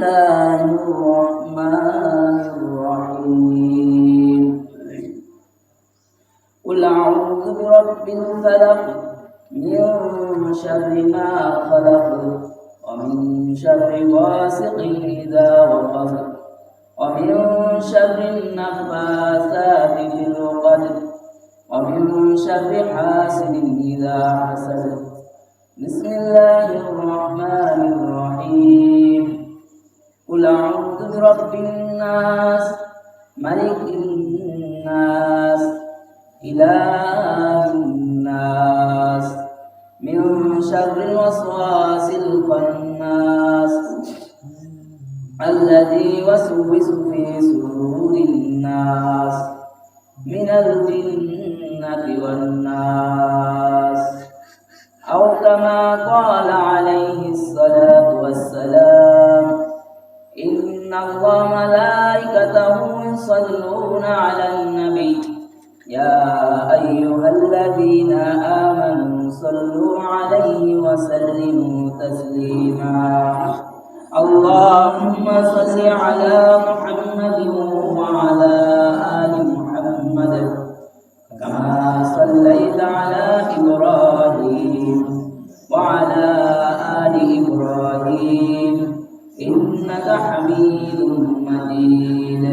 الله الرحمن الرحيم قل أعوذ برب الفلق من شر ما خلق ومن شر غاسق إذا وقب ومن شر النفاثات في العقد ومن شر حاسد إذا حسد بسم الله الرحمن الرحيم قل أعوذ برب الناس ملك الناس إله الناس من شر الوسواس الخناس الذي يوسوس في صدور الناس من الجنة والناس أو كما قال عليه الصلاة والسلام إن الله وملائكته يصلون على النبي يا أيها الذين آمنوا صلوا عليه وسلموا تسليما اللهم صل على محمد وعلى آل محمد كما صليت على إبراهيم وعلى آل إبراهيم إنك حميد مجيد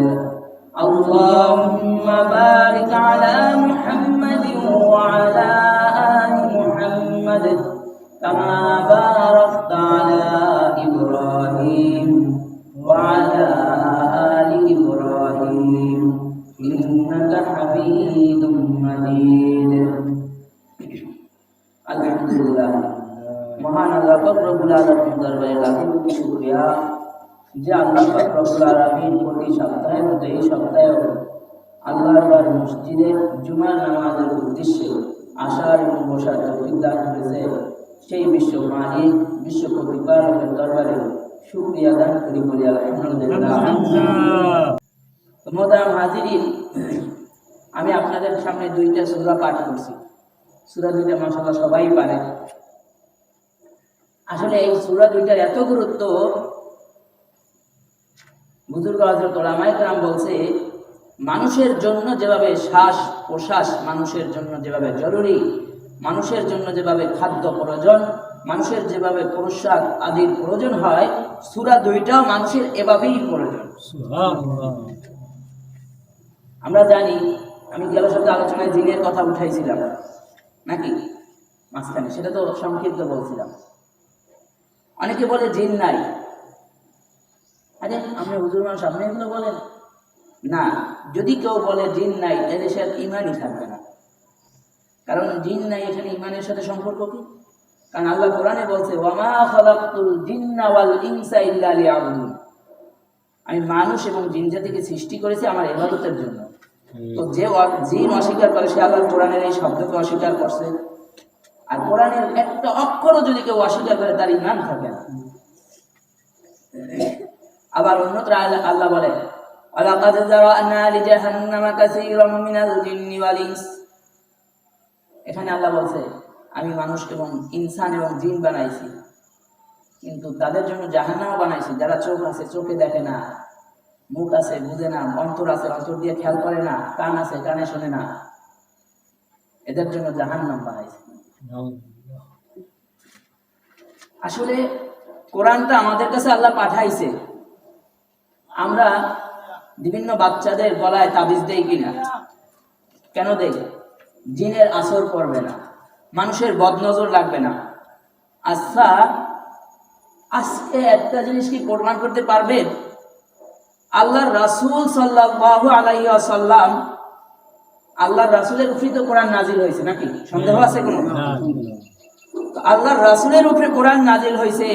اللهم بارك على محمد وعلى آل محمد كما باركت على إبراهيم وعلى آل إبراهيم إنك حميد مجيد الحمد لله মহান আল্লাহ পাক রব্বুল আলামিন দরবারে লাখো কোটি শুকরিয়া যে আল্লাহ পাক রব্বুল আলামিন প্রতি সপ্তাহের মতো এই সপ্তাহেও আল্লাহর ঘর মসজিদে জুমার নামাজের উদ্দেশ্যে আসার এবং বসার তৌফিক দান করেছে সেই বিশ্ব মালিক বিশ্ব প্রতিপালকের দরবারে শুকরিয়া দান করি বলি আলহামদুলিল্লাহ। মোহতারাম হাজিরিন, আমি আপনাদের সামনে দুইটা সূরা পাঠ করছি। সূরা দুইটা মাশাআল্লাহ সবাই পারে। আসলে এই সূরা দুইটার এত গুরুত্ব, বুজুর্গ হযরত উলামায়ে কেরাম বলছে মানুষের জন্য যেভাবে শ্বাস প্রশ্বাস মানুষের জন্য যেভাবে জরুরি, মানুষের জন্য যেভাবে খাদ্য প্রয়োজন, মানুষের যেভাবে পোশাক আদির প্রয়োজন হয়, সূরা দুইটাও মানুষের এভাবেই প্রয়োজন। আমরা জানি, আমি গেল সপ্তাহে আলোচনায় জিনের কথা উঠাইছিলাম নাকি মাঝখানে, সেটা তো সংক্ষিপ্ত বলছিলাম। অনেকে বলে জিন নাই। আরে আপনি হুজুর মানুষ, আপনি এগুলো বলেন না। যদি কেউ বলে জিন নাই, তাহলে সে ইমানই থাকবে না। কারণ জিন নাই, এখানে ইমানের সাথে সম্পর্ক কি? কারণ আল্লাহ কোরআনে বলছে ওয়ামা খালাকতুল জিন্না ওয়াল ইনসা ইল্লা লিয়াবুদুন, আমি মানুষ এবং জিন জাতিকে সৃষ্টি করেছি আমার ইবাদতের জন্য। তো যে জিন অস্বীকার করে সে আল্লাহ কোরআনের এই শব্দকে অস্বীকার করছে। আর কোরআনের একটা অক্ষরও যদি কেউ অস্বীকার করে তার ঈমান থাকে না। আবার অন্যত্র আল্লাহ বলে ওয়ালাকাদ যারানা লিজাহান্নামা কাসীরাম মিনাল জিন্নি ওয়াল ইনস, এখানে আল্লাহ বলছে আমি মানুষ এবং ইনসান এবং জিন বানাইছি, কিন্তু তাদের জন্য জাহান্নামও বানাইছি। যারা চোখ আছে চোখে দেখে না, মুখ আছে বুঝে না, অন্তর আছে অন্তর দিয়ে খেয়াল করে না, কান আছে কানে শোনে না, এদের জন্য জাহান্নাম বানাইছি। আসলে কোরআনটা আমাদের কাছে আল্লাহ পাঠাইছে, আমরা বিভিন্ন বাচ্চাদের গলায় তাবিজ দেই কিনা? কেন দেই? জিনের আসর পড়বে না, মানুষের বদনজর লাগবে না। আচ্ছা, আজকে একটা জিনিস কি প্রমাণ করতে পারবেন? আল্লাহর রাসূল সাল্লাল্লাহু আলাইহি ওয়াসাল্লাম, আল্লাহর রাসূলের উপরে তো কোরআন নাজিল হয়েছে নাকি? সন্দেহ আছে কোনো? আল্লাহর রাসূলের উপরে কোরআন নাজিল হয়েছে।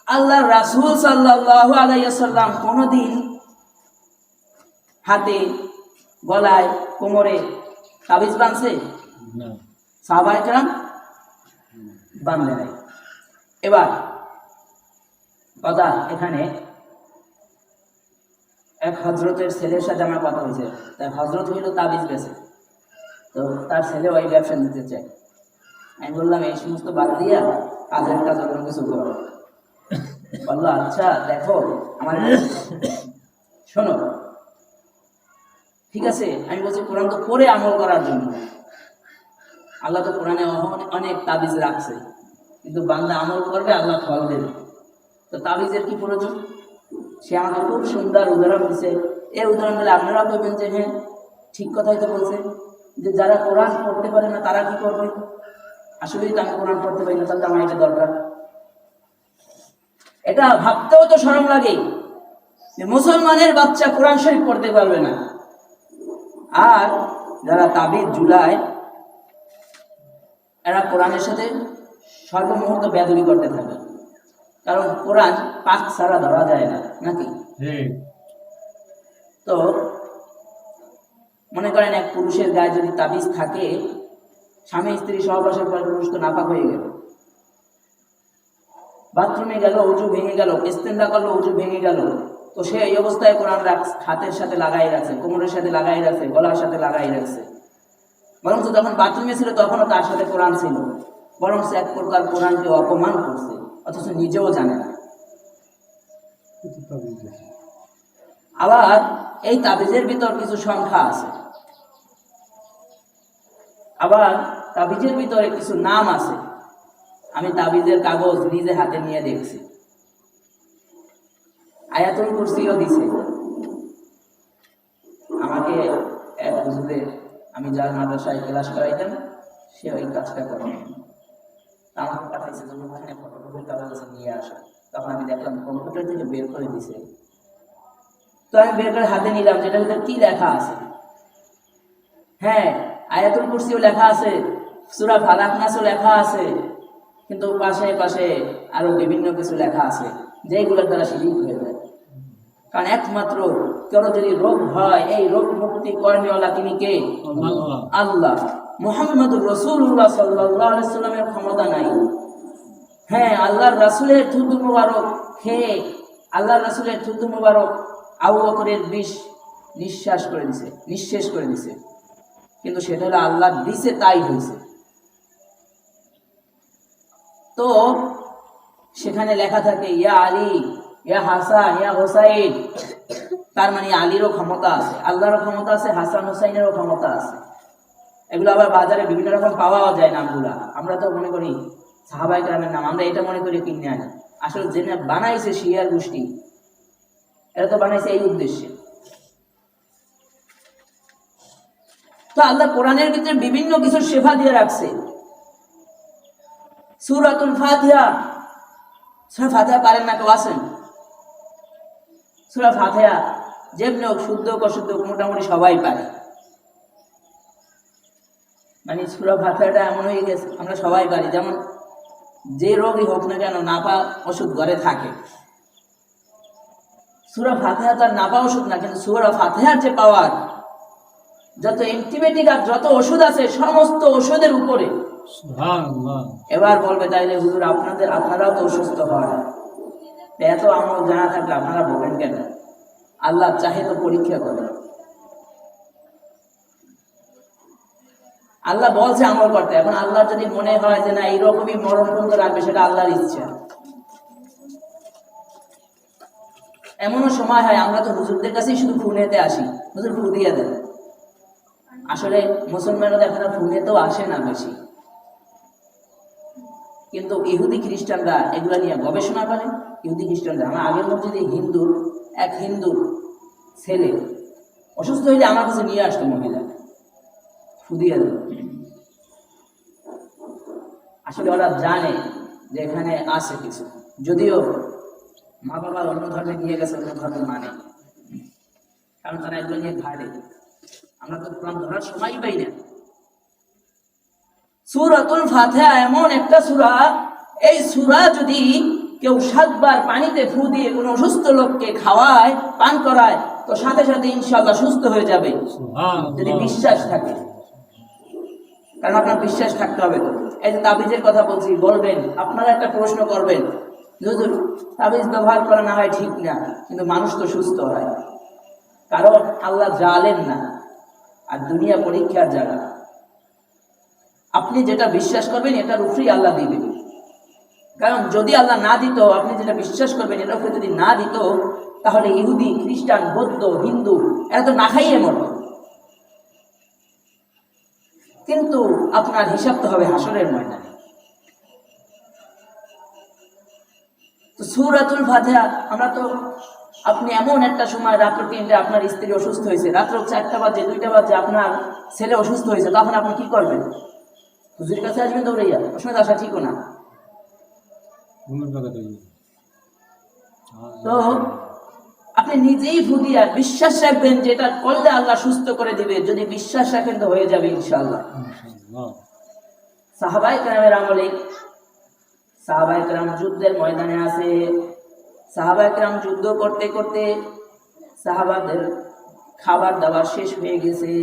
আল্লাহর রাসূল সাল্লাল্লাহু আলাইহি ওয়াসাল্লাম কোনদিন হাতে গলায় কোমরে তাবিজ বাঁধছে? না। সাহাবায়ে কেরাম বাঁধে নাই। এবার কথা, এখানে এক হযরতের ছেলের সাথে আমার কথা হয়েছে। তাই হযরত হইল তাবিজ বেচে, তো তার ছেলে ওই ব্যবসা নিতে চায়। আমি বললাম এই সমস্ত বাদ দিয়া কাজের কাজ অন্য কিছু করো। বললো আচ্ছা দেখো আমার শোনো, ঠিক আছে আমি বলছি কোরআন তো পড়ে আমল করার জন্য। আল্লাহ তো কোরআনে অনেক তাবিজ রাখছে, কিন্তু বান্দা আমল করবে আল্লাহ ফল দেবে। তো তাবিজের কি প্রয়োজন? সে আমাকে খুব সুন্দর উদাহরণ দিচ্ছে। এই উদাহরণ দিলে আপনারা বলবেন যে হ্যাঁ ঠিক কথাই তো বলছে, যে যারা কোরআন পড়তে পারে না তারা কি করবে? আসলেই তো আমি কোরআন পড়তে পারি না, তাহলে আমার এটা দরকার। এটা ভাবতেও তো শরম লাগে যে মুসলমানের বাচ্চা কোরআন শরীফ পড়তে পারবে না। আর যারা তাবিজ ঝুলায় এরা কোরআনের সাথে সর্বমুহূর্ত বেয়াদবি করতে থাকে, কারণ কোরআন পাক ছাড়া ধরা যায় না, নাকি? তো মনে করেন এক পুরুষের গায়ে যদি তাবিজ থাকে, স্বামী স্ত্রী সহবাসের পর পুরুষ তো নাপাক হয়ে গেল, বাথরুমে গেল উজু ভেঙে গেল, ইস্তেঞ্জা করলো উজু ভেঙে গেল, তো সে এই অবস্থায় কোরআন হাতের সাথে লাগাই রাখছে, কোমরের সাথে লাগাই রাখছে, গলার সাথে লাগাই রাখছে। বরং যখন বাথরুমে ছিল তখনও তার সাথে কোরআন ছিল, বরং সে এক প্রকার কোরআনকে অপমান করছে, অথচ নিজেও জানে না। আবার এই তাবিজের ভিতর কিছু সংখ্যা আছে, আবার তাবিজের ভিতরে কিছু নাম আছে। আমি তাবিজের কাগজ নিজে হাতে নিয়ে দেখছি, আয়াতুল কুরসিও দিছে আমাকে। এক হুজুরে, আমি যার মাদ্রাসায় ক্লাস করাইতাম, সে ওই কাজটা করে আমাকে পাঠাইছে যে ওখানে ফটোকপির কাগজ নিয়ে আসা। তখন আমি দেখলাম কম্পিউটার থেকে বের করে দিছে। তো আমি বের করে হাতে নিলাম, যেটার ভিতরে কি লেখা আছে। হ্যাঁ, আয়াতুল কুরসিও লেখা আছে, সূরা ফালাক নাসও লেখা আছে, কিন্তু পাশে পাশে আরো বিভিন্ন কিছু লেখা আছে যেগুলোর দ্বারা শিরিক হয়ে যায়। কারণ একমাত্র কারো যদি রোগ হয়, এই রোগ মুক্তি কর্মীওয়ালা তিনি কে? আল্লাহ। মুহাম্মদুর রাসূলুল্লাহ সাল্লাল্লাহু আলাইহি সাল্লামের ক্ষমতা নাই। হ্যাঁ, আল্লাহর রাসূলের থুতু মুবারক খেয়ে আল্লাহর রাসূলের থুতু মুবারক আবু বকরের বিষ নিঃশেষ করে দিছে, কিন্তু সেটা হলো আল্লাহ দিছে তাই হয়েছে। তো সেখানে লেখা থাকে ইয়া আলী, ইয়া হাসান, ইয়া হোসাইন, তার মানে আলীরও ক্ষমতা আছে, আল্লাহরও ক্ষমতা আছে, হাসান হোসাইনেরও ক্ষমতা আছে। এগুলো আবার বাজারে বিভিন্ন রকম পাওয়াও যায় নামগুলা। আমরা তো মনে করি সাহাবায়ে কেরামের নাম, আমরা এটা মনে করি কিনে আনি। আসলে জেনে বানাইছে শিয়ার গোষ্ঠী, এরা তো বানাইছে এই উদ্দেশ্যে। তো আল্লাহ কোরআনের ভিতরে বিভিন্ন কিছু শেফা দিয়ে রাখছে। সূরাতুল ফাতিহা, সূরা ফাতিহা পারেন না কেউ আছেন? সূরা ফাতিহা যেমনি হোক, শুদ্ধ হোক অশুদ্ধ হোক, মোটামুটি সবাই পারে। মানে সূরা ফাতিহাটা এমন হয়ে গেছে আমরা সবাই পারি। যেমন যে রোগই হোক না কেন, নাপা ওষুধ ঘরে থাকে, সূরা ফাতিহা তার নাপা ওষুধ না, কিন্তু সূরা ফাতিহার যে পাওয়ার, যত অ্যান্টিবায়োটিক আর যত ওষুধ আছে সমস্ত ওষুধের উপরে। এবার বলবে তাইলে হুজুর আপনারাও তো অসুস্থ হয়, এত আমল জানা থাকলে আপনারা বলেন কেন? আল্লাহ চাহে তো পরীক্ষা করে। আল্লাহ বলছে আমল করতে, এখন আল্লাহ যদি মনে হয় যে না এইরকমই মরণ পর্যন্ত রাখবে, সেটা আল্লাহর ইচ্ছা। এমনও সময় হয় আমরা তো হুজুরদের কাছেই শুধু ফোনেতে আসি, হুজুর ফু দিয়ে দেন। আসলে মুসলমানরা এখন ফোনেতেও আসে না বেশি, কিন্তু ইহুদি খ্রিস্টানরা এগুলা নিয়ে গবেষণা করে। ইহুদি খ্রিস্টানরা, আমার আগের মসজিদে এক হিন্দু ছেলে অসুস্থ হইলে আমার কাছে নিয়ে আসতো মহিলা, ফুদিয়ে দেন। আসলে ওরা জানে যে এখানে আছে কিছু, যদিও মা বাবা অন্য ধর্মে নিয়ে গেছে, অন্য ধর্মের মানে, কারণ তারা এগুলো নিয়ে ঘাড়ে। আমরা তো কোরআন ধরার সময় পাই না। সূরাতুল ফাতিহা এমন একটা সূরা, এই সূরা যদি কেউ 7 বার পানিতে ফু দিয়ে কোনো অসুস্থ লোককে খাওয়ায়, পান করায়, তো সাথে সাথে ইনশাআল্লাহ সুস্থ হয়ে যাবে, যদি বিশ্বাস থাকে। কারণ আপনার বিশ্বাস থাকতে হবে। এই যে তাবিজের কথা বলছি, বলবেন আপনারা একটা প্রশ্ন করবেন, হুজুর তাবিজ ব্যবহার করা না হয় ঠিক না, কিন্তু মানুষ তো সুস্থ হয়। কারণ আল্লাহ জালেম না, আর দুনিয়া পরীক্ষার জায়গা। আপনি যেটা বিশ্বাস করবেন এটার উপরেই আল্লাহ দিবেন। কারণ যদি আল্লাহ না দিত, আপনি যেটা বিশ্বাস করবেন এর উপরে যদি না দিত, তাহলে ইহুদি, খ্রিস্টান, বৌদ্ধ, হিন্দু এরা তো না খাইয়ে মরত। কিন্তু আপনার হিসাব তো হবে হাসরের ময়দানে। তো সূরাতুল ফাতিহা আমরা তো, আপনি এমন একটা সময় রাত্র 3টে আপনার স্ত্রী অসুস্থ হয়েছে, রাত্র 4টা বাজে 2টা বাজে আপনার ছেলে অসুস্থ হয়েছে, তখন আপনি কি করবেন? হুজুরের কাছে আসবেন দৌড়াইয়া? প্রশ্ন আসা ঠিকও না। তো আপনি নিজেই ফুদিয়া বিশ্বাস রাখবেন যে এটা করলে আল্লাহ সুস্থ করে দিবে। যদি বিশ্বাস রাখেন তো হয়ে যাবে ইনশাআল্লাহ। সাহাবায়ে কেরামের আমলে, সাহাবায়ে কেরাম যুদ্ধের ময়দানে আছে, সাহাবায়ে কেরাম যুদ্ধ করতে করতে সাহাবাদের খাবার দাবার শেষ হয়ে গেছে,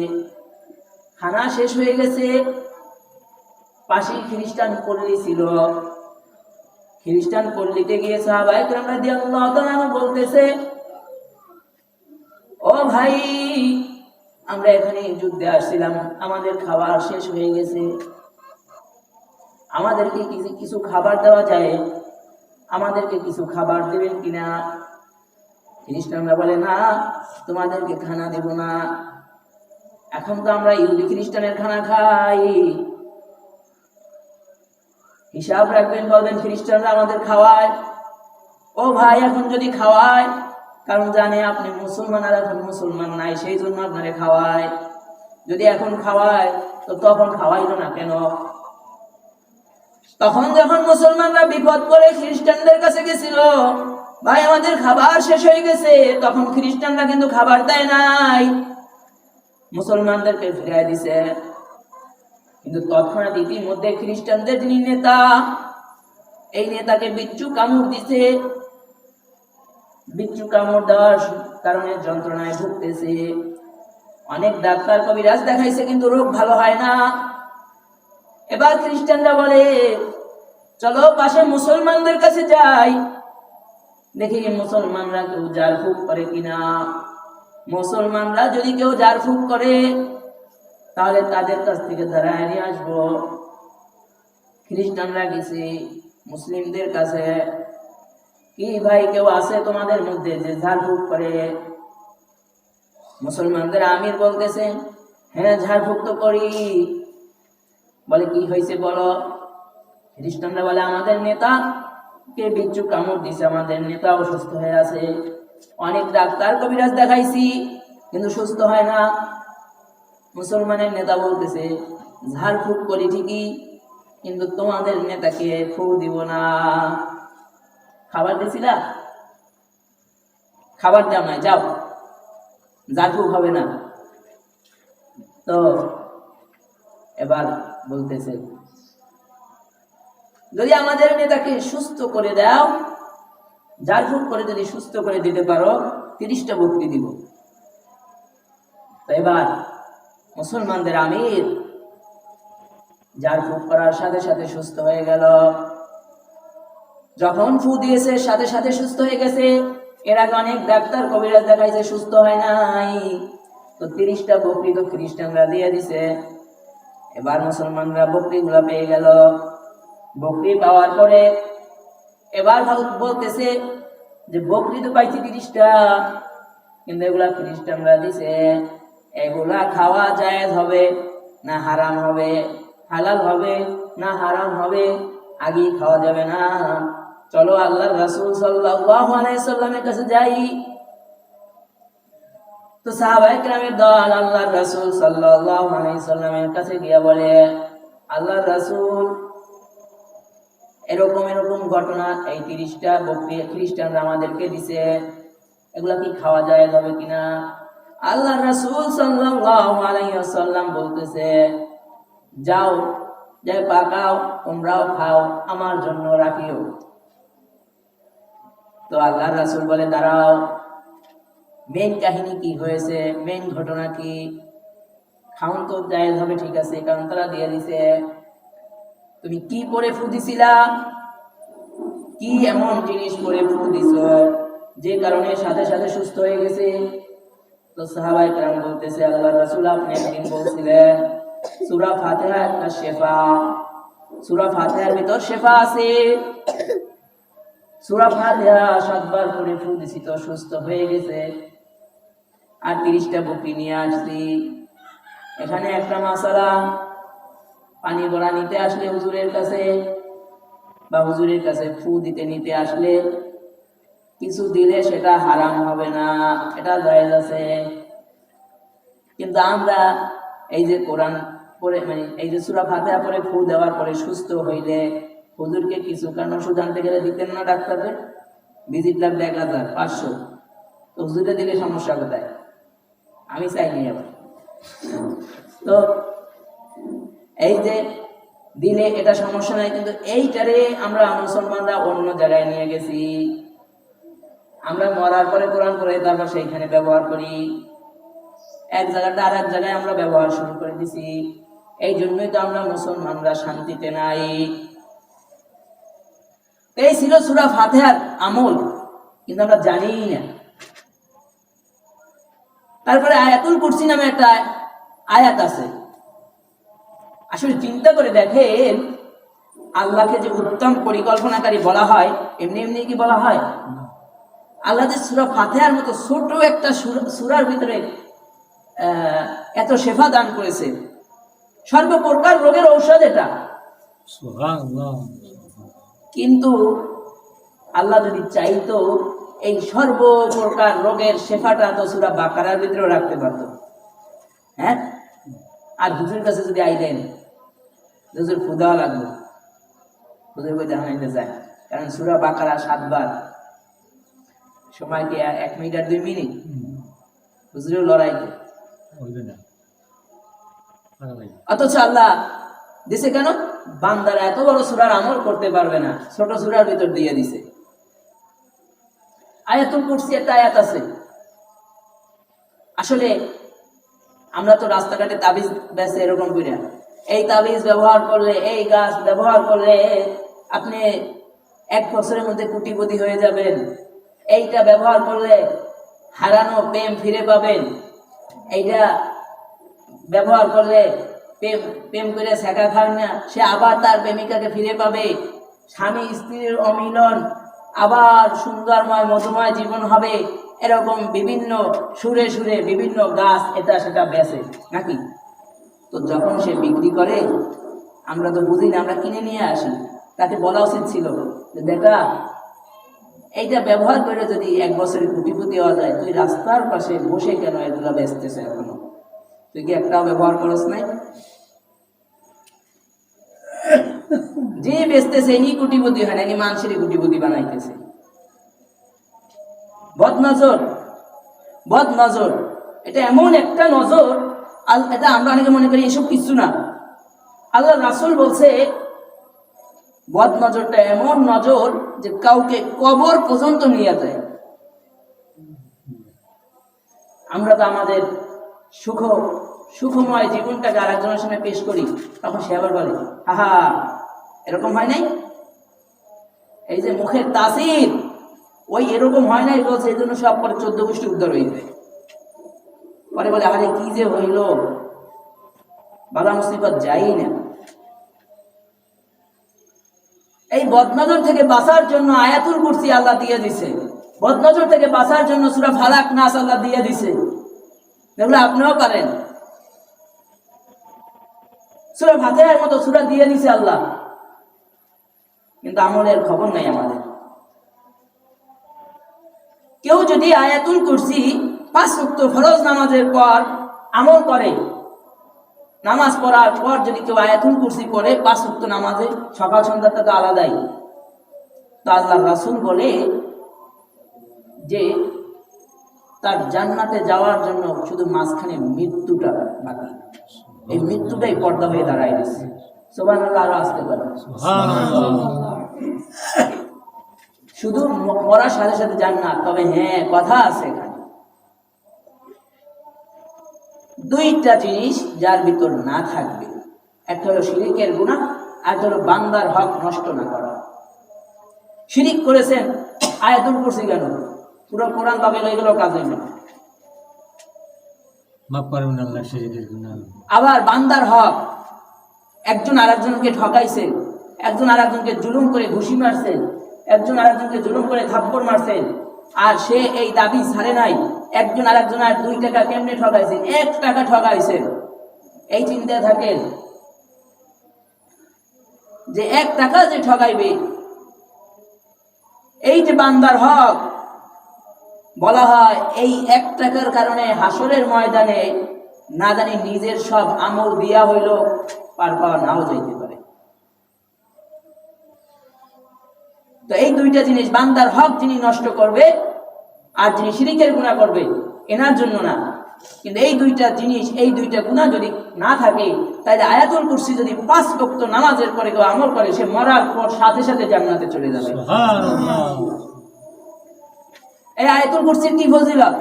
খানা শেষ হয়ে গেছে। পাশে খ্রিস্টান পল্লী ছিল, খ্রিস্টান পল্লীতে গিয়ে সাহাবায়ে কেরাম রাদিয়াল্লাহু তাআলা বলতেছে, ও ভাই, আমরা এখানে যুদ্ধে আসছিলাম, আমাদের খাবার শেষ হয়ে গেছে, আমাদেরকে কিছু খাবার দেওয়া যায়? আমাদেরকে কিছু খাবার দেবেন কিনা? খ্রিস্টানরা বলে, না, তোমাদেরকে খানা দেব না, এখন তো আমরা ইহুদি খ্রিস্টানের খানা খাই। হিসাব রাখবেন, বলবেন খ্রিস্টানরা আমাদের খাওয়ায়। ও ভাই, এখন যদি খাওয়ায়, কারণ জানে আপনি মুসলমান আর এখন মুসলমান নাই, সেই জন্য আপনারে খাওয়ায়। যদি এখন খাওয়ায় তো তখন খাওয়াইলো না কেন? তখন যখন মুসলমানরা বিপদ করে খ্রিস্টানদের কাছে গেছিল, ভাই আমাদের খাবার শেষ হয়ে গেছে, তখন খ্রিস্টানরা কিন্তু খাবার দেয় নাই, মুসলমানদেরকে ফিরিয়ে দিছে। কিন্তু তৎক্ষণাৎ ইতিমধ্যে খ্রিস্টানদের যিনি নেতা, এই নেতাকে বিচ্ছু কামড় দিছে, বিচ্ছু কামড় দেওয়ার কারণে যন্ত্রণায় ভুগতেছে। অনেক ডাক্তার কবিরাজ দেখাইছে কিন্তু রোগ ভালো হয় না। এবার খ্রিস্টানরা বলে, চলো পাশে মুসলমানদের কাছে যাই, দেখি মুসলমানরা কেউ ঝাড়ফুঁক করে কিনা। মুসলমানরা যদি কেউ ঝাড়ফুঁক করে তাহলে তাদের কাছ থেকে ধরায় নিয়ে আসবো। খ্রিস্টানরা গেছে মুসলিমদের কাছে, কি ভাই কেউ আছে তোমাদের মধ্যে যে ঝাড়ফুঁক করে? মুসলমানদের আমির বলতেছে, হ্যাঁ ঝাড়ফুঁক তো করি। বলে কি হয়েছে বলো? খ্রিস্টানরা বলে, আমাদের নেতা কে বিচ্ছু কামড় দিছে, আমাদের নেতা অসুস্থ হয়ে আছে, অনেক ডাক্তার কবিরাজ দেখাইছি কিন্তু সুস্থ হয় না। মুসলমানের নেতা বলতেছে, ঝাড়ফুঁক করি ঠিকই, কিন্তু তোমাদের নেতাকে ফু দিব না। খাবার দিছিলা? খাবার দাও নাই, যাও, ঝাড়ফুঁক হবে না। তো এবার বলতেছে, যদি আমাদের নেতাকে সুস্থ করে দাও, ঝাড়ফুঁক করে যদি সুস্থ করে দিতে পারো, 30টা বকরি দিব। তো এবার মুসলমানদের আমির ঝাড়ফুঁক করার সাথে সাথে সুস্থ হয়ে গেল। যখন ফু দিয়েছে সাথে সাথে সুস্থ হয়ে গেছে। এর আগে অনেক ডাক্তার কবিরাজ দেখাইছে, সুস্থ হয় নাই। তো 30টা বকরি তো খ্রিস্টানরা দিয়ে দিছে। এবার মুসলমানরা বকরিগুলা পেয়ে গেল। বকরি পাওয়ার পরে এবার বলতেছে যে বকরি তো পাইছি 30টা, কিন্তু এগুলা খ্রিস্টানরা দিছে, এগুলা খাওয়া জায়েজ হবে না হারাম হবে? হালাল হবে না হারাম হবে? আগে খাওয়া যাবে না। চলো আল্লাহর রাসূল সাল্লাল্লাহু আলাইহি সাল্লামের কাছে যাই। তো সাহাবায়ে কেরামের দল আল্লাহর রাসূল সাল্লাল্লাহু আলাইহি সাল্লামের কাছে গিয়ে বলে, আল্লাহর রাসূল, এরকম এরকম ঘটনা, এই 30টা বকরি খ্রিস্টানরা আমাদেরকে দিছে, এগুলা কি খাওয়া যায় হবে কিনা? আল্লাহর রাসূল সাল্লাল্লাহু আলাইহি ওয়াসাল্লাম বলতেছে, যাও, যাই পাকাও, তোমরাও খাও, আমার জন্য রাখিও। তো আল্লাহর রাসূল বলে, দাঁড়াও, মেইন কাহিনী কি হয়েছে, মেইন ঘটনা কি? খাওন তো জায়েজ হবে, ঠিক আছে, কারণ তারা দিয়ে দিছে। তুমি কি পরে ফু দিছিলা? কি এমন জিনিস পরে ফু দিছো যে কারণে সাথে সাথে সুস্থ হয়ে গেছে? তো সাহাবায়ে কেরাম বলতেছে, আল্লাহর রাসূল আপনি একদিন বলছিলেন সূরা ফাতিহা একটা শেফা, সূরা ফাতিহার ভিতর শেফা আছে, সূরা ফাতিহা 7 বার করে ফু দিছি তো সুস্থ হয়ে গেছে। আর 30টা বকরি নিয়ে আসছি। এখানে একটা মাসালা, পানি ভরা নিতে আসলে হুজুরের কাছে বা হুজুরের কাছে ফু দিতে নিতে আসলে কিছু দিলে সেটা হারাম হবে না, এটা জায়েজ আছে। কিন্তু আমরা এই যে কোরআন পড়ে মানে এই যে সূরা ফাতিহা পড়ে ফু দেওয়ার পরে সুস্থ হইলে হুজুরকে কিছু কারণ ওষুধ আনতে গেলে দিতেন না ডাক্তারে, ভিজিট লাগবে 1500, তো হুজুরে দিলে সমস্যা কোথায়? আমি চাইনি আবার। তো এই যে দিলে এটা সমস্যা নাই, কিন্তু এইটারে আমরা মুসলমানরা অন্য জায়গায় নিয়ে গেছি। আমরা মরার পরে কোরআন পড়ে তারপর সেইখানে ব্যবহার করি, এক জায়গাটা আর এক জায়গায় আমরা ব্যবহার শুরু করে দিছি। এই জন্যই তো আমরা মুসলমানরা শান্তিতে নাই। এই ছিল সূরা ফাতিহার আমল, কিন্তু আমরা জানিই না। তারপরে আয়াতুল কুরসি নামে একটা আয়াত আছে। আসলে চিন্তা করে দেখেন, আল্লাহকে যে উত্তম পরিকল্পনাকারী বলা হয়, এমনি এমনি কি বলা হয়? আল্লাহ যে সূরা ফাতিহার মতো ছোট একটা সূরার ভিতরে এত শেফা দান করেছে, সর্বপ্রকার রোগের ঔষধ এটা। কিন্তু আল্লাহ যদি চাইতো এই সর্বপ্রকার রোগের শেফাটা তো সূরা বাকারার ভিতরে রাখতে পারত। হ্যাঁ, আর হুজুর কাছে যদি আইলেন, হুজুর ফু দেওয়া লাগলো, হুজুর বই জানাইতে যায়, কারণ সূরা বাকারা 7 বার, সময় কি 1 মিনিট আর 2 মিনিট? হুজুরের লড়াইতে অথচ আল্লাহ দিছে কেন? বান্দারা এত বড় সূরার আমল করতে পারবে না, ছোট সূরার ভিতর দিয়ে দিছে। আয়াতুল কুরসি একটা আয়াত আছে। আসলে আমরা তো রাস্তাঘাটে তাবিজ বেচে এরকম করে, এই তাবিজ ব্যবহার করলে, এই গাছ ব্যবহার করলে আপনি 1 বছরের মধ্যে কোটিপতি হয়ে যাবেন, এইটা ব্যবহার করলে হারানো প্রেম ফিরে পাবেন, এইটা ব্যবহার করলে প্রেম করে শেখা খান না, সে আবার তার প্রেমিকাকে ফিরে পাবে, স্বামী স্ত্রীর অমিলন, আবার সুন্দরময় মধুময় জীবন হবে। এরকম বিভিন্ন সুরে সুরে বিভিন্ন গাছ এটা সেটা বেচে নাকি? তো যখন সে বিক্রি করে আমরা তো বুঝি না, আমরা কিনে নিয়ে আসি। তাকে বলা উচিত ছিল যে দেখা, এইটা ব্যবহার করে যদি 1 বছরে কোটিপতি হওয়া যায়, তুই রাস্তার পাশে বসে কেন এগুলো বেচতেছে? এখনো তুই কি একটাও ব্যবহার করস নাই? যে বেচতেছে ইনি কোটিপতি হয় নাকি মানুষের কোটিপতি বানাইতেছে? বদনজর, বদনজর এটা এমন একটা নজর, এটা আমরা অনেকে মনে করি এসব কিছু না। আল্লাহ রাসূল বলছে বদনজরটা এমন নজর যে কাউকে কবর পর্যন্ত নিয়ে যায়। আমরা তো আমাদের সুখময় জীবনটাকে আরেকজনের সামনে পেশ করি, তখন সে আবার বলে আহা এরকম হয় নাই। এই যে মুখের তাসির, ওই এরকম হয় নাই বলছে, এই জন্য সব পরে 14 গোষ্ঠী উদ্ধার হয়ে যায়। পরে বলে আরে কি যে হইল, বালা মুসিবত যাই না। এই বদনজর থেকে বাঁচার জন্য আয়াতুল কুরসি আল্লাহ দিয়ে দিছে, বদনজর থেকে বাঁচার জন্য সূরা ফালাক নাস আল্লাহ দিয়ে দিছে। এগুলো আপনিও পারেন। সূরা ফাতিহার মতো সূরা দিয়ে দিছে আল্লাহ, কিন্তু আমলের খবর নাই আমাদের। কেউ যদি আয়াতুল কুরসি 5 ওয়াক্ত ফরজ নামাজের পর আমল করে, নামাজ পড়ার পর যদি কেউ আয়াতুল কুরসি পড়ে 5 ওয়াক্ত নামাজে, সকাল সন্ধ্যাটা তো আলাদাই, তো আল্লাহ রাসূল বলে যে তার জান্নাতে যাওয়ার জন্য শুধু মাঝখানে মৃত্যুটা বাকি, এই মৃত্যুটাই পর্দা হয়ে দাঁড়ায় দিচ্ছে। সুবহানাল্লাহ, আরো আসতে পারে শুধু মরার সাথে সাথে জান্নাত। তবে হ্যাঁ, কথা আছে এখানে, 2টা জিনিস যার ভিতর না থাকবে, একটা হলো শিরিকের গুনাহ, আর হলো বান্দার হক নষ্ট না করা। শিরিক করেছেন, আয়াতুল কুরসি কেন? পুরো কোরআন তবে হয়ে গেল, কাজ হইল। আবার বান্দার হক, একজন আরেকজনকে ঠকাইছে, একজন আর একজনকে জুলুম করে ঘুষি মারছেন, একজন আর একজনকে জুলুম করে থাপ্পড় মারছেন, আর সে এই দাবি ছাড়ে নাই একজন আর একজন আর 2 টাকা কেমনে ঠকাইছেন, 1 টাকা ঠকাইছেন। এই চিন্তা থাকেন যে 1 টাকা যে ঠকাইবে, এই যে বান্দার হক বলা হয়, এই 1 টাকার কারণে হাসরের ময়দানে না জানি নিজের সব আমল দিয়া হইল পার পাওয়া নাও যাইতে পারে। তো এই 2টা জিনিস, বান্দার হক যিনি নষ্ট করবে আর যিনি শিরকের গুনাহ করবে, এনার জন্য না। কিন্তু এই 2টা জিনিস, এই 2টা গুনাহ যদি না থাকে, তাহলে আয়াতুল কুরসি যদি 5 ওয়াক্ত নামাজের পরে কেউ আমল করে, সে মরার পর সাথে সাথে জান্নাতে চলে যাবে। সুবহানাল্লাহ। এই আয়াতুল কুরসির কি ফজিলত?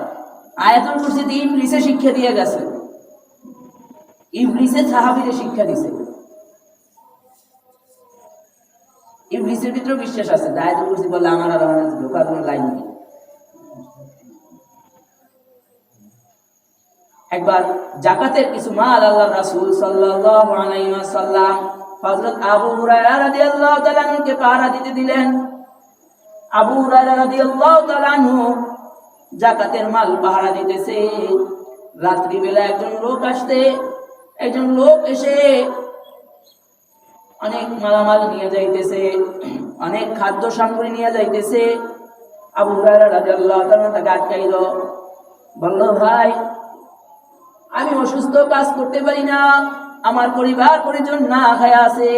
আয়াতুল কুরসিতে ইবলিসে শিক্ষা দিয়ে গেছে, ইবলিসে সাহাবীদের শিক্ষা দিয়েছে। ইবলিসের ভিতরে বিশ্বাস আছে যে আয়াতুল কুরসি বললে আমার আর আমার ঢোকার কোনো লাইন নেই। একবার জাকাতের কিছু মাল আল্লাহর রাসূল সাল্লাল্লাহু আলাইহি ওয়াসাল্লাম হযরত আবু হুরায়রা রাদিয়াল্লাহু তাআলা আনহুকে পাহারা দিতে দিলেন। আবু হুরায়রা রাদিয়াল্লাহু তাআলা আনহু জাকাতের মাল পাহারা দিতেছে। রাত্রি বেলা একজন লোক এসে অনেক মালামাল নিয়ে যাইতেছে, অনেক খাদ্য সামগ্রী নিয়ে যাইতেছে। আবু হুরায়রা রাদিয়াল্লাহু তাআলা তাকে আটকাইল, বলল, ভাই আমি অসুস্থ, কাজ করতে পারি না, আমার পরিবার পরিজন না খায় আছে,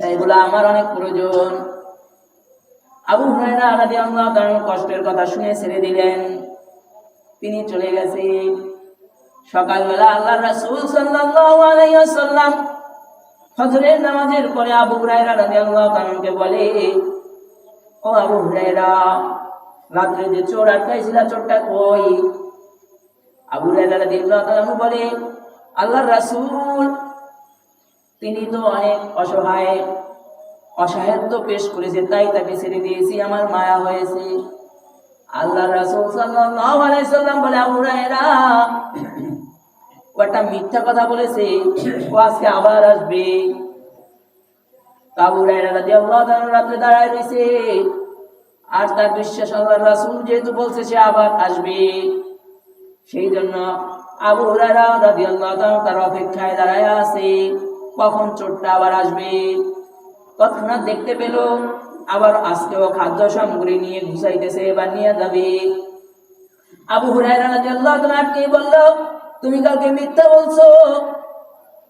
এইগুলা আমার অনেক প্রয়োজন। আবু হুরায়রা রাদিয়াল্লাহু তাআলা কষ্টের কথা শুনে ছেড়ে দিলেন, তিনি চলে গেছে। সকালবেলা আল্লাহর রাসূল সাল্লাল্লাহু আলাইহি ওয়াসাল্লাম ফজরের নামাজের পরে আবু হুরায়রা রাদিয়াল্লাহু তাআলাকে বলে, ও আবু হুরায়রা, রাত্রে যে চোর আটকাইছিল, চোরটা কই? আবু হুরায়রা রাদিয়াল্লাহু তাআলা বলে, আল্লাহর রাসূল তিনি তো অনেক অসহায়ত্ব পেশ করেছে, তাই তাকে ছেড়ে দিয়েছি, আমার মায়া হয়েছে। আল্লাহর রাসূল সাল্লাল্লাহু আলাইহি সাল্লাম বলে, আবু হুরায়রা ও একটা মিথ্যা কথা বলেছে, ও আজকে আবার আসবে। আবু হুরায়রা রাদিয়াল্লাহু তাআলা রাতে দাঁড়ায় রয়েছে, আর তার বিশ্বাস আল্লাহর রাসূল যেহেতু বলছে সে আবার আসবে, সেই জন্য আবু হুরায়রা রাদিয়াল্লাহু তাআলা তার অপেক্ষায় দাঁড়ায় আছে কখন চোরটা আবার আসবে। তৎক্ষণাৎ দেখতে পেল আবার আজকেও খাদ্য সামগ্রী নিয়ে ঘুষাইতেছে বা নিয়ে যাবে। আবু হুরায়রা রাদিয়াল্লাহু তাআলা আটকে বলল, তুমি কাউকে মিথ্যা বলছো,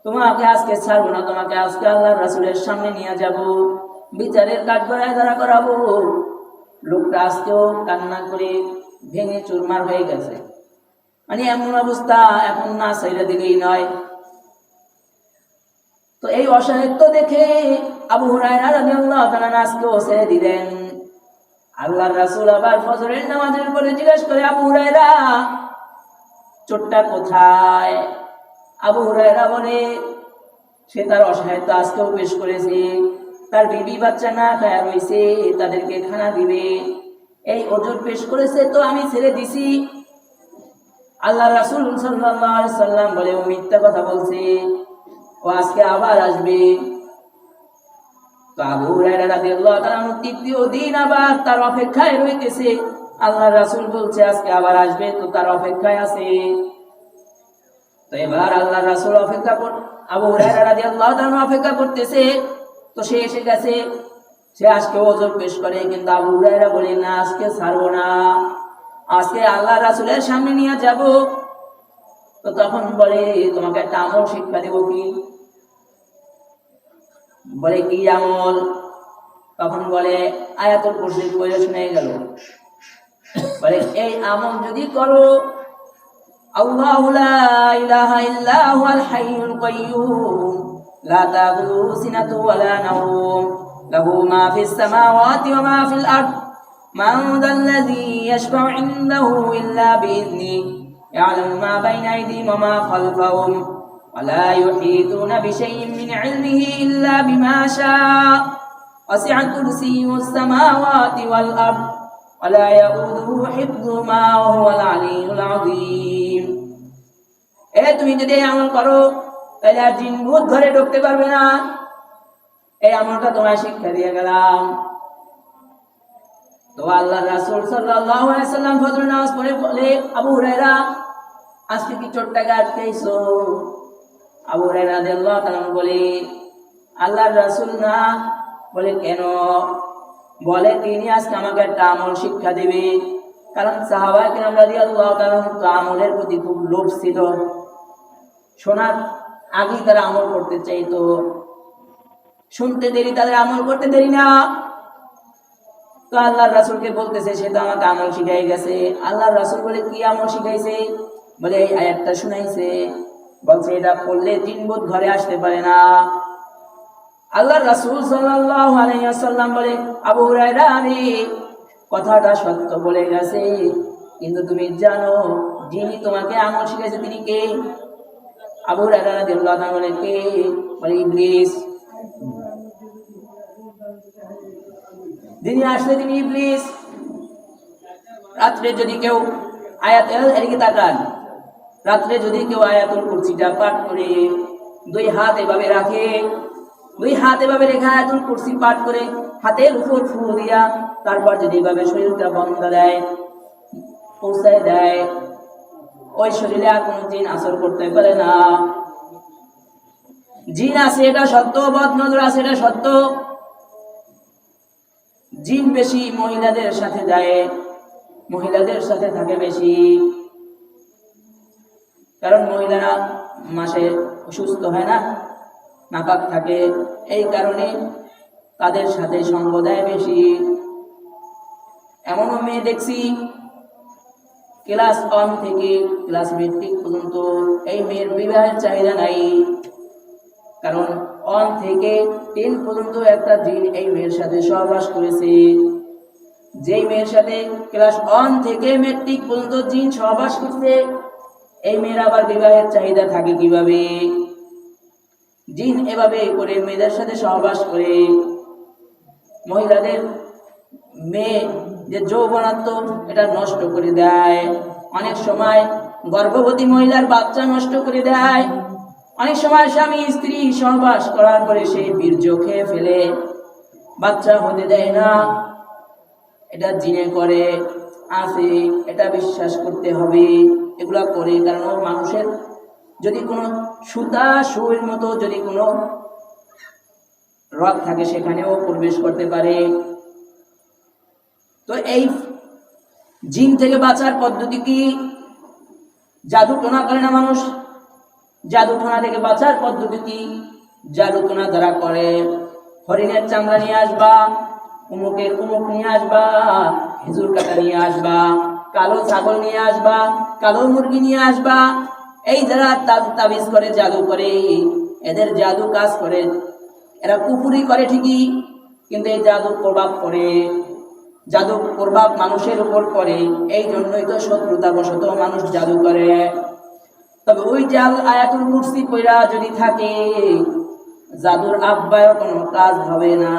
তোমাকে আজকে ছাড়বো না, তোমাকে আজকে আল্লাহর রাসূলের সামনে নিয়ে যাব, বিচারের কাঠগড়ায় দাঁড়া করাবো। লোকটা আজকেও কান্না করে ভেঙে চুরমার হয়ে গেছে, মানে এমন অবস্থা, এখন না ছেড়ে দিলেই নয়। তো এই অসহায়ত্ব দেখে আবু হুরায়রা রাদিয়াল্লাহু তাআলা আজকেও ছেড়ে দিলেন। আল্লাহর রাসূল আবার ফজরের নামাজের পরে জিজ্ঞেস করে, আবু হুরায়রা চোরটা কোথায়? আবু হুরায়রা বলে, সে তার অসহায়ত্ব আজকেও পেশ করেছে, তার বিবি বাচ্চা না খায়া রয়েছে, তাদেরকে খানা দিবে, এই ওজর পেশ করেছে, তো আমি ছেড়ে দিছি। আল্লাহ রাসূল সাল্লাল্লাহু আলাইহি সাল্লাম বলে, ও মিথ্যা কথা বলছে, ও আজকে আবার আসবে। তো আবু হুরায়রা রাদিয়াল্লাহু তাআলা ৩য় দিন আবার তার অপেক্ষায় রইতেছে। আল্লাহ রাসূল বলছে আজকে আবার আসবে, তো তার অপেক্ষায় আছে। তো এবার আল্লাহ রাসূল আবু হুরায়রা রাদিয়াল্লাহু তাআলা অপেক্ষা করতেছে। তো সে এসে গেছে, সে আজকে ওজর পেশ করে, কিন্তু আবু হুরায়রা বলে, না আজকে ছাড়বো না, আজকে আল্লাহ রাসূলের সামনে নিয়ে যাব। তো তখন বলে, তোমাকে একটা আমল শিক্ষা দেব। কি? বলে, কি আমল? তখন বলে, আয়াতুল কুরসি পড়ে শুনে গেল। বলে, এই আমল যদি করো, আল্লাহু লা ইলাহা ইল্লা হুয়াল হাইয়ুল কাইয়্যুম লা তাখুযুহু সিনাতুন ওয়া লা নাওম লাহু মা ফিস সামাওয়াতি ওয়া মা ফিল আরদ মান যাল্লাযী ইয়াশফা'ু ইনদাহু ইল্লা বিইذনিহি ইয়ালামু মা বাইনা আইদিহিম ওয়া মা খালফাহুম ওয়া লা ইউহীতুনা বিশাইইন মিন ইলমিহি ইল্লা বিমা শা'a ওয়াসি'a কুরসিয়্যুস সামাওয়াতি ওয়াল আরদ ওয়া লা ইয়াউদুহু হিফযুহুমা ওয়া হুয়াল আলিয়্যুল আযীম। তুমি যদি আমল করো, তাহলে আর জিন ভূত ঘরে ঢুকতে পারবে না, এই আমলটা তোমায় শিক্ষা দিয়ে গেলাম। তো আল্লাহর রাসূল সাল্লাল্লাহু আলাইহি সাল্লাম ফজরের নামাজ পড়ে বলে, আবু হুরায়রা আজকে কি চোরটাকে আটকাইছো? আবু হুরায়রা রাদিয়াল্লাহু তাআলা বলে, আল্লাহর রাসূল না। বলে কেন? বলে তিনি আজকে আমাকে একটা আমল শিক্ষা দিবে। কারণ সাহাবায়ে কেরাম রাদিয়াল্লাহু তাআলা তো আমলের প্রতি খুব লোভ ছিল, শোনার আগেই তারা আমল করতে চাইতো, শুনতে দেরি তাদের আমল করতে দেরি না। তো আল্লাহর রাসূলকে বলতেছে সে তো আমাকে আমল শিখাই গেছে। আল্লাহর রাসূল বলে কি আমল শিখাইছে? বলে এই আয়াতটা শুনাইছে, বলছে এটা পড়লে জিনভূত ঘরে আসতে পারে না। আল্লাহর রাসূল সাল্লাল্লাহু আলাইহি ওয়াসাল্লাম বলে, আবু হুরায়রা আমি কথাটা সত্য বলে গেছে, কিন্তু তুমি জানো যিনি তোমাকে আমল শিখাইছে তিনি কে? আবু হুরায়রা রাদিয়াল্লাহু তাআলা বলে কে? বলে ইবলিস। যিনি আসলে তিনি ইবলিস। রাত্রে যদি কেউ এদিকে তাকান, রাত্রে যদি কেউ আয়াতুল কুরসিটা পাঠ করে দুই হাত এভাবে রাখে, দুই হাত এভাবে রেখে আয়াতুল কুরসি পাঠ করে হাতের উপর ফু দিয়া তারপর যদি এভাবে শরীরটা বন্ধ দেয়, পৌঁছায় দেয়, ওই শরীরে আর কোনো জিন আসর করতে পারে না। জিন আছে এটা সত্য, বদনজর আছে এটা সত্য। জিন বেশি মহিলাদের সাথে যায়, মহিলাদের সাথে থাকে বেশি, কারণ মহিলারা মাসে অসুস্থ হয় না, নাপাক থাকে, এই কারণে তাদের সাথে সঙ্গ দেয় বেশি। এমনও মেয়ে দেখছি ক্লাস 1 থেকে ক্লাস মেট্রিক পর্যন্ত এই মেয়ের বিবাহের চাহিদা নাই, কারণ 1 থেকে 10 পর্যন্ত একটা জিন এই মেয়ের সাথে সহবাস করেছে। যেই মেয়ের সাথে ক্লাস 1 থেকে মেট্রিক পর্যন্ত জিন সহবাস করছে, এই মেয়ের আবার বিবাহের চাহিদা থাকে কিভাবে? জিন এভাবে করে মেয়েদের সাথে সহবাস করে মহিলাদের মেয়ে যে যৌবনাত্ম এটা নষ্ট করে দেয়। অনেক সময় গর্ভবতী মহিলার বাচ্চা নষ্ট করে দেয়। অনেক সময় স্বামী স্ত্রী সহবাস করার পরে সে বীর্য খেয়ে ফেলে, বাচ্চা হতে দেয় না। এটা জিনে করে আছে, এটা বিশ্বাস করতে হবে। এগুলা করে কারণ মানুষের যদি কোনো সুতা সুইর মতো যদি কোনো রগ থাকে সেখানেও প্রবেশ করতে পারে। তো এই জিন থেকে বাঁচার পদ্ধতি কি? জাদু টোনা করে না মানুষ, জাদু টোনা থেকে বাঁচার পদ্ধতি কি? জাদু টোনা দ্বারা করে হরিণের চামড়া নিয়ে আসবা, উমুকের উমুক নিয়ে আসবা, খেজুর কাটা নিয়ে আসবা, কালো ছাগল নিয়ে আসবা, কালো মুরগি নিয়ে আসবা। এই যারা তাবিজ করে, জাদু করে, এদের জাদু কাজ করে। এরা কুফুরি করে ঠিকই, কিন্তু এই জাদুর প্রভাব পড়ে, জাদুর প্রভাব মানুষের উপর পড়ে। এই জন্যই তো শত্রুতা বশত মানুষ জাদু করে। তবে ওই জাল আয়াতুল কুরসি পড়া যদি থাকে, জাদুর আব্বায় কোনো কাজ হবে না।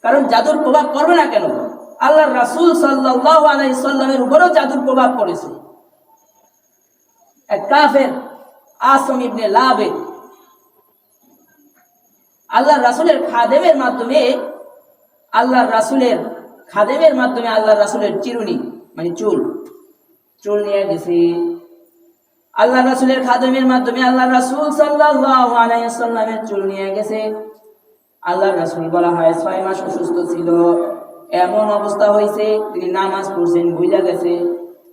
কারণ জাদুর প্রভাব পড়বে না কেন? আল্লাহর রাসূল সাল্লাল্লাহু আলাইহি সাল্লামের উপরও জাদুর প্রভাব পড়েছে। এক কাফের আসম ইবনে লাবিদ আল্লাহর রাসূলের খাদেমের মাধ্যমে আল্লাহর রাসূলের চিরুনি মানে চুল নিয়ে গেছে। আল্লাহর রাসূলের খাদেমের মাধ্যমে আল্লাহর রাসূল সাল্লাল্লাহু আলাইহি সাল্লামের চুল নিয়ে গেছে। আল্লাহর রাসূল বলা হয় 6 মাস অসুস্থ ছিল, এমন অবস্থা হয়েছে তিনি নামাজ পড়ছেন ভুলে গেছে।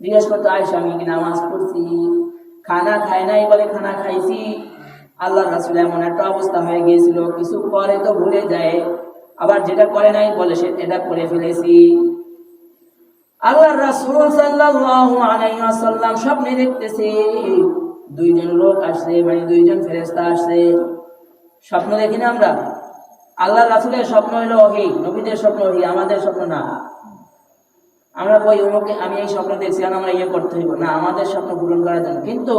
জিজ্ঞেস করতো, আয়েশা আমি কি নামাজ পড়ছি? খানা খায় নাই বলে খানা খাইছি। আল্লাহর রাসূল এমন একটা অবস্থা হয়ে গিয়েছিল, কিছু করে তো ভুলে যায়, আবার যেটা করে নাই বলে সে এটা করে ফেলেছি। আল্লাহর রাসূল সাল্লাল্লাহু আলাইহি ওয়াসাল্লাম স্বপ্নে দেখতেছে 2 জন লোক আসছে, মানে 2 জন ফেরেশতা আসছে। স্বপ্ন দেখি না আমরা? আল্লাহর রাসূলের স্বপ্ন হলো ওহী, নবীদের স্বপ্ন ওহী, আমাদের স্বপ্ন না। আমরা কই ওমকে আমি এই স্বপ্ন দেখছি আর আমরা ইয়ে করতে হইব না, আমাদের স্বপ্ন পূরণ করার জন্য। কিন্তু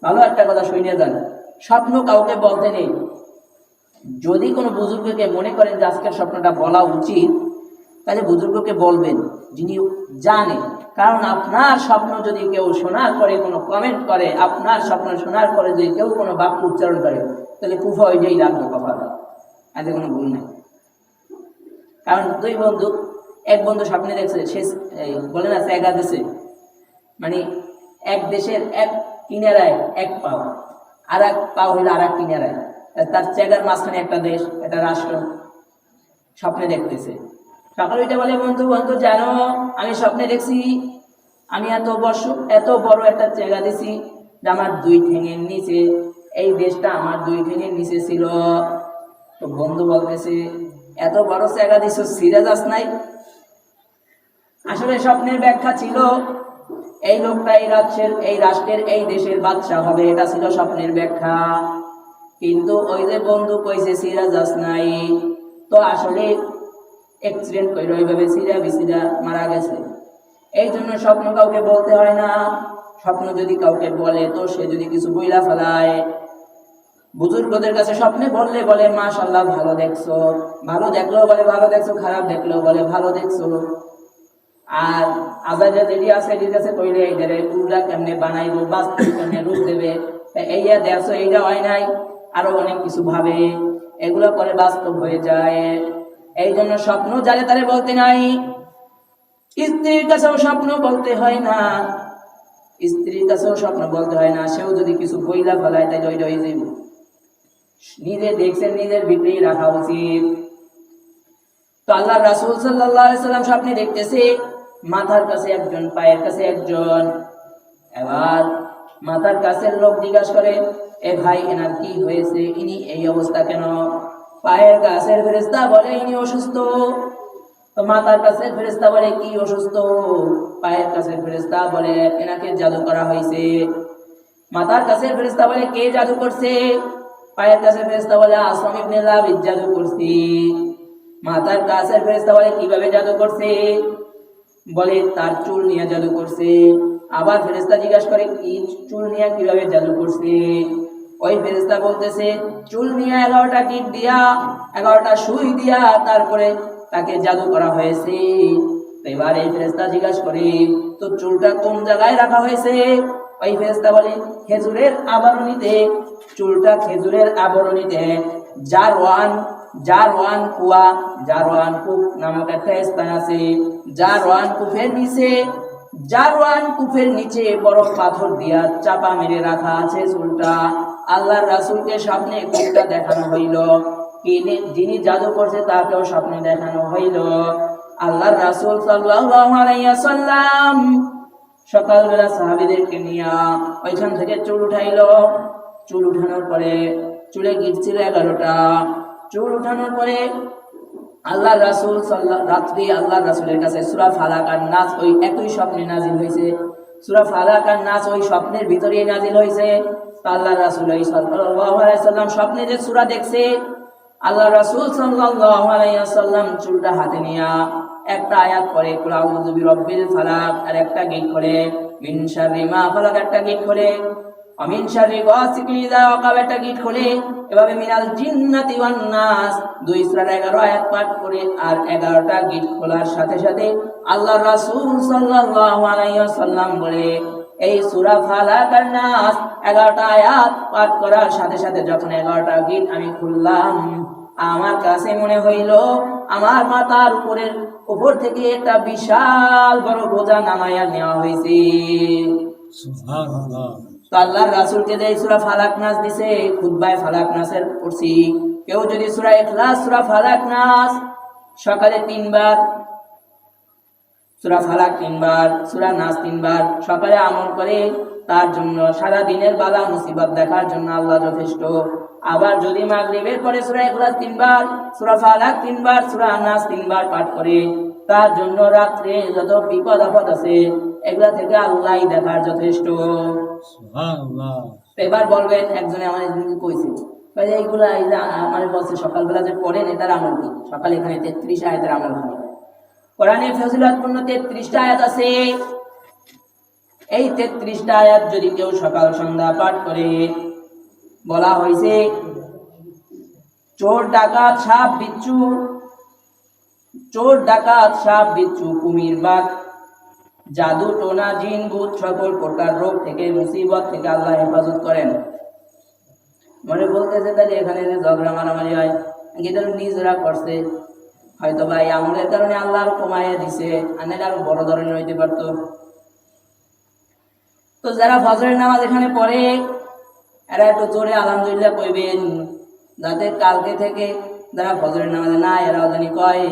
ভালো একটা কথা শুনিয়ে যান, স্বপ্ন কাউকে বলতে নেই। যদি কোনো বুজুর্গকে মনে করেন যে আজকের স্বপ্নটা বলা উচিত, তাহলে বুজুর্গকে বলবেন যিনি জানেন কারণ আপনার স্বপ্ন যদি কেউ শোনার পরে কোনো কমেন্ট করে, আপনার স্বপ্ন শোনার পরে যদি কেউ কোনো বাক্য উচ্চারণ করে, তাহলে কুফা ওইটাই লাগবে কপালে, এতে কোনো ভুল নেই। কারণ দুই বন্ধু, এক বন্ধু স্বপ্নে দেখছে সে বলে না জায়গা দিছে, মানে এক দেশের এক কিনারায় এক পাও, আর এক পাও হইলে আর এক কিনারায়, তার জায়গার মাঝখানে একটা দেশ, একটা রাষ্ট্র স্বপ্নে দেখতেছে। সকালে ওইটা বলে, বন্ধু বন্ধু জানো আমি স্বপ্নে দেখছি আমি এত বড় একটা জায়গা দিছি যে আমার দুই ঠ্যাঙের নিচে, এই দেশটা আমার দুই ঠ্যাঙের নিচে ছিল। তো বন্ধু বলতেছে এত বড় জায়গা দিছ, সিরিয়াস নাই? আসলে স্বপ্নের ব্যাখ্যা ছিল এই লোকটা এই রাষ্ট্রের এই দেশের বাদশা হবে, এটা ছিল স্বপ্নের ব্যাখ্যা। কিন্তু ওই যে বন্ধু কইছে সিরিয়াস নাই, তো আসলে অ্যাক্সিডেন্ট কইলো, ওইভাবে সিরা বিসিরা মারা গেছে। এই জন্য স্বপ্ন কাউকে বলতে হয় না। স্বপ্ন যদি কাউকে বলে তো সে যদি কিছু বইলা ফেলায়, বুজুর্গদের কাছে স্বপ্নে বললে বলে মাশাআল্লাহ ভালো দেখছো, ভালো দেখলেও বলে ভালো দেখছো, খারাপ দেখলেও বলে ভালো দেখছো। আর আজাইরা যেটি আছে এটির কাছে কইলে এইটারে উল্টা কেমনে বানাইবো, বাস্তব কেমনে রূপ দেবে, এইয়া দেখছো এইটা হয় নাই, আরো অনেক কিছু ভাবে, এগুলো পরে বাস্তব হয়ে যায়। এই জন্য স্বপ্ন যারে তারে বলতে নাই। স্ত্রীর কাছেও স্বপ্ন বলতে হয় না, স্ত্রীর কাছেও স্বপ্ন বলতে হয় না। সেও যদি কিছু বইলা ফেলায় তাই ওইটা হয়ে যাইব। নিজে দেখছেন নিজের ভিতরেই রাখা উচিত। তো আল্লাহ রাসূল সাল্লাল্লাহু আলাইহি সাল্লাম স্বপ্নে দেখতেছে মাথার কাছে একজন, পায়ের কাছে একজন। এবার মাথার কাছের লোক জিজ্ঞাসা করে, এ ভাই এনার কি হয়েছে, ইনি এই অবস্থা কেন? পায়ের কাছের ফেরেশতা বলে ইনি অসুস্থ। তো মাথার কাছের ফেরেশতা বলে কি অসুস্থ? পায়ের কাছের ফেরেশতা বলে এনাকে জাদু করা হয়েছে। মাথার কাছের ফেরেশতা বলে কে জাদু করছে? পায়ের কাছের ফেরেশতা বলে আসম ইবনে লাবিদ জাদু করছে। মাথার কাছের ফেরেশতা বলে কিভাবে জাদু করছে? বলে তার চুল নিয়ে জাদু করছে। আবার ফেরেশতা জিজ্ঞাসা করে কি চুল নিয়ে কিভাবে জাদু করছে? ওই ফেরেশতা বলতেছে চুল নিয়ে 11টা টিপ দিয়া, 11টা সুই দিয়া তারপরে তাকে জাদু করা হয়েছে। এবার এই ফেরেশতা জিজ্ঞাসা করে তো চুলটা কোন জায়গায় রাখা হয়েছে? ওই ফেরেশতা বলে খেজুরের আবরণীতে। চুলটা খেজুরের আবরণীতে জারওয়ান কূপ নামক একটা স্থান আছে। জারওয়ান কূপের নিচে বড় পাথর দিয়া চাপা মেরে রাখা আছে চুলটা। আল্লাহর রাসূলকে স্বপ্নে কূপটা দেখানো হইল, যিনি জাদু করছে তাকেও স্বপ্নে দেখানো হইল। আল্লাহর রাসূল সাল্লাল্লাহু আলাইহি ওয়াসাল্লাম সকালবেলা সাহাবীদেরকে নিয়ে ওইখান থেকে চুল উঠাইলো। চুল উঠানোর পরে চুলে গিট ছিল 11টা। চুল উঠানোর পরে আল্লাহ রাসূল রাত্রি আল্লাহ রাসূলের কাছে সূরা ফালাক আর নাস ওই একই স্বপ্নে নাজিল হয়েছে। সূরা ফালাক আর নাস ওই স্বপ্নের ভিতরেই নাজিল হয়েছে। আল্লাহ রাসূল সাল্লাল্লাহু আলাইহি ওয়াসাল্লাম স্বপ্নে যে সূরা দেখছে, আল্লাহ রাসূল সাল্লাল্লাহু আলাইহি ওয়াসাল্লাম চুলটা হাতে নিয়ে একটা আয়াত পড়ে কুল আউযু বিরাব্বিল ফালাক, আর একটা গিট খোলে মিন শাররি মা ফালাক, একটা গিট খোলে আমিন শাররি গাসিকিন ইযা ওয়াকাব, একটা গিট খোলে। এভাবে মিনাল জিন্নাতি ওয়ান নাস 2 সূরার 11 আয়াত পাঠ করে আর 11টা গিট খোলার সাথে সাথে আল্লাহর রাসূল সাল্লাল্লাহু আলাইহি ওয়াসাল্লাম বলে এই সূরা ফালাক আর নাস 11টা আয়াত পাঠ করার সাথে সাথে যখন 11টা গিট আমি খুললাম, আমার কাছে মনে হইল আমার মাথার উপর থেকে একটা বিশাল বড় বোঝা নামাইয়া নেওয়া হয়েছে। সুবহানাল্লাহ। তো আল্লাহর রাসূলকে যে সূরা ফালাক নাস দিছে, খুতবায় ফালাক নাসের পড়ছি। কেউ যদি সূরা ইখলাস, সূরা ফালাক নাস সকালে 3 বার, সূরা ফালাক 3 বার, সূরা নাস 3 বার সকালে আমল করে, তার জন্য সারা দিনের বালা মুসিবত দেখার জন্য আল্লাহ যথেষ্ট। আবার যদি মাগরিবের পরে সূরা ইখলাস 3 বার, সূরা ফালাক 3 বার, সূরা নাস 3 বার পাঠ করে, তার জন্য রাত্রে যত বিপদ আপদ আছে এগুলা থেকে আল্লাহই দেখার যথেষ্ট। সুবহানাল্লাহ। এবার বলবেন একজনে আমাদের কইছে এইগুলা এই যে আমাদের বলছে সকালবেলা যে পড়েন এটার আমল কি? সকালে এখানে 33 আয়াতের আমল হয়। কোরআনে ফজিলতপূর্ণ 33টা আয়াত আছে। এই 33টা আয়াত যদি কেউ সকাল সন্ধ্যা পাঠ করে, বলা হয়েছে চোর ডাকাত সাপ বিচ্ছু কুমির বাঘ জাদু টোনা জিন ভূত সকল প্রকার রোগ থেকে মুসিবত থেকে আল্লাহ হেফাজত করেন। মনে বলতেছে তাহলে এখানে যে ঝগড়া মারামারি হয় এটা নিজেরা করছে, হয়তো ভাই আমলের কারণে আল্লাহ কমাইয়া দিছে, আনেলে আরো বড় ধরনের হইতে পারতো। তো যারা ফজরের নামাজ এখানে পড়ে এরা একটু জোরে আলহামদুলিল্লাহ কইবেন, যাতে কালকে থেকে যারা ফজরের নামাজে না এরাও জানি কয়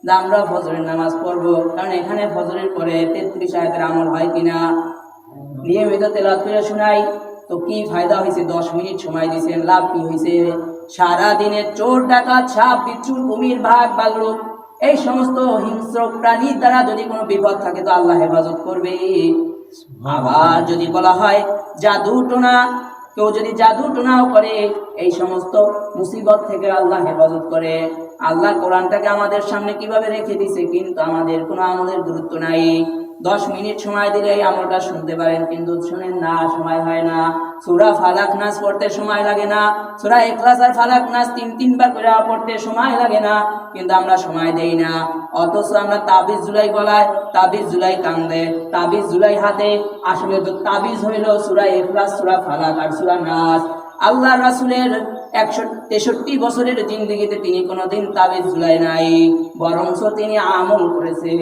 যে আমরা ফজরের নামাজ পড়বো, কারণ এখানে ফজরের পরে 33 আয়াতের আমল হয় কিনা নিয়মিত তেলাওয়াত করে শোনাই। তো কি ফায়দা হয়েছে? 10 মিনিট সময় দিয়েছেন, লাভ কি হয়েছে? সারা দিনের চোর ডাকাত সাপ বিচ্ছুর কুমির ভাগ ভাল্লুক এই সমস্ত হিংস্র প্রাণীর দ্বারা যদি কোনো বিপদ থাকে তো আল্লাহ হেফাজত করবে। আবার যদি বলা হয় জাদু টোনা, কেউ যদি জাদু টোনাও করে এই সমস্ত মুসিবত থেকে আল্লাহ হেফাজত করে। আল্লাহ কোরআনটাকে আমাদের সামনে কিভাবে রেখে দিছে, কিন্তু আমাদের কোনো আমলের গুরুত্ব নাই। 10 মিনিট সময় দিলে এই আমলটা শুনতে পারেন, কিন্তু শুনেন না, সময় হয় না। সূরা ফালাক নাস পড়তে সময় লাগে না, সূরা ইখলাস আর ফালাক নাস 3-3 বার করে পড়তে সময় লাগে না, কিন্তু আমরা সময় দেই না। অথচ আমরা তাবিজ জুলাই গলায়, তাবিজ জুলাই কান্দে, তাবিজ জুলাই হাতে, আসলে তো তাবিজ হইল সূরা ইখলাস, সূরা ফালাক আর সূরা নাস। আল্লাহ রাসূলের 163 বছরের জিন্দেগিতে তিনি কোনোদিন তাবিজ ঝুলাই নাই, বরঞ্চ তিনি আমল করেছে।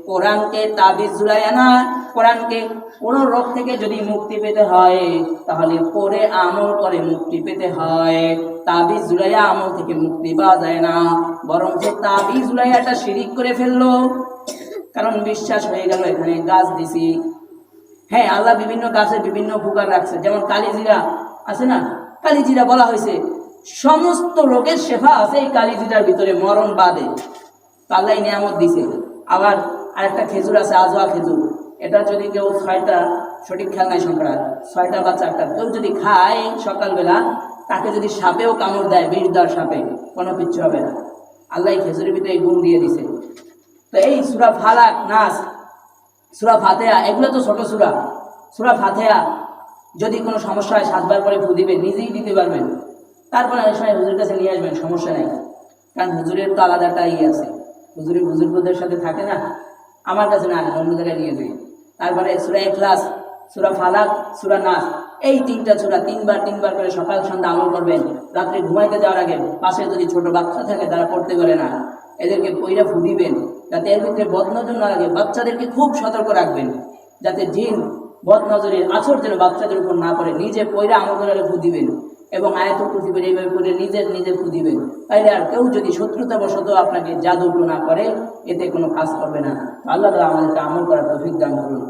কোরআনকে তাবিজ ঝুলাই না, কোরআনকে কোন রোগ থেকে যদি মুক্তি পেতে হয় তাহলে পড়ে আমল করে মুক্তি পেতে হয়। তাবিজ ঝুলাইয়া আমল থেকে মুক্তি পাওয়া যায় না, বরঞ্চ তাবিজ ঝুলাইয়াটা শিরিক করে ফেললো, কারণ বিশ্বাস হয়ে গেল এখানে গাছ দিছি। হ্যাঁ, আল্লাহ বিভিন্ন গাছের বিভিন্ন উপকার রাখছে, যেমন কালিজিরা আছে না, কালিজিরা বলা হয়েছে সমস্ত রোগের শেফা আছে এই কালিজিরার ভিতরে, মরণ বাদে। আল্লাহ নিয়ামত দিছে। আবার আরেকটা খেজুর আছে, আজওয়া খেজুর, এটা যদি কেউ 6টা, সঠিক খেয়াল নাই সংখ্যা, 6টা বা 4টা কেউ যদি খায় সকালবেলা, তাকে যদি সাপেও কামড় দেয়, বিষধর সাপে, কোনো কিচ্ছু হবে না। আল্লাহ খেজুরের ভিতরে এই গুণ দিয়ে দিছে। তো এই সূরা ফালাক, নাস, সূরা ফাতিহা, এগুলো তো ছোট সূরা। সূরা ফাতিহা যদি কোনো সমস্যা হয় 7 বার করে ফু দিবেন, নিজেই দিতে পারবেন। তারপরে অনেক সময় হুজুরের কাছে নিয়ে আসবেন, সমস্যা নেই, কারণ হুজুরের তো আলাদা একটা আছে, বুজুর্গদের সাথে থাকে না, আমার কাছে না, অন্য জায়গায় নিয়ে যাই। তারপরে সূরা ইখলাস, সূরা ফালাক, সূরা নাস, এই 3টা সূরা 3 বার করে সকাল সন্ধ্যা আমল করবেন। রাত্রে ঘুমাইতে যাওয়ার আগে পাশে যদি ছোট বাচ্চা থাকে তারা পড়তে পারে না, এদেরকে পইরা ফু দিবেন, যাতে এর ভিতরে বদনজর না লাগে। বাচ্চাদেরকে খুব সতর্ক রাখবেন, যাতে জিন বদনজরের আছর যেন বাচ্চাদের উপর না পড়ে। নিজে পইরা আমল করে ফু দিবেন এবং আয়াতুল কুরসি এইভাবে করে নিজে ফু দিবেন। তাইলে আর কেউ যদি শত্রুতা বশত আপনাকে জাদু টোনা করে, এতে কোনো কাজ করবে না। আল্লাহ তাআলা আমাদেরকে আমল করার তৌফিক দান করুন।